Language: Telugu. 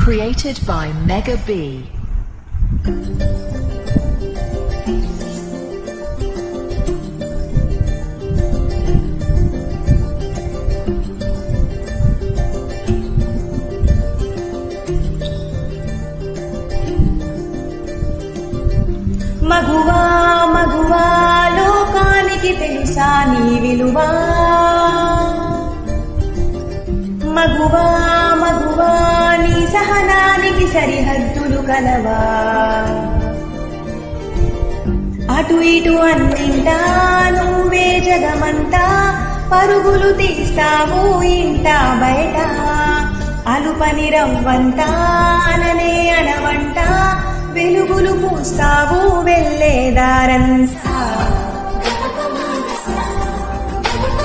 Created by Mega B. మగువా మగువా లోకానికి తెలుసా నీ విలువా మగువా మగువా నీ సహనానికి సరిహద్దులు కలవా అటు ఇటు అన్నింటా నువ్వే జగమంతా పరుగులు తీస్తావు ఇంట బయట అలుపని రవ్వంతా అననే అనవంట వెలుగులు పూస్తావు వెళ్ళేదారంతా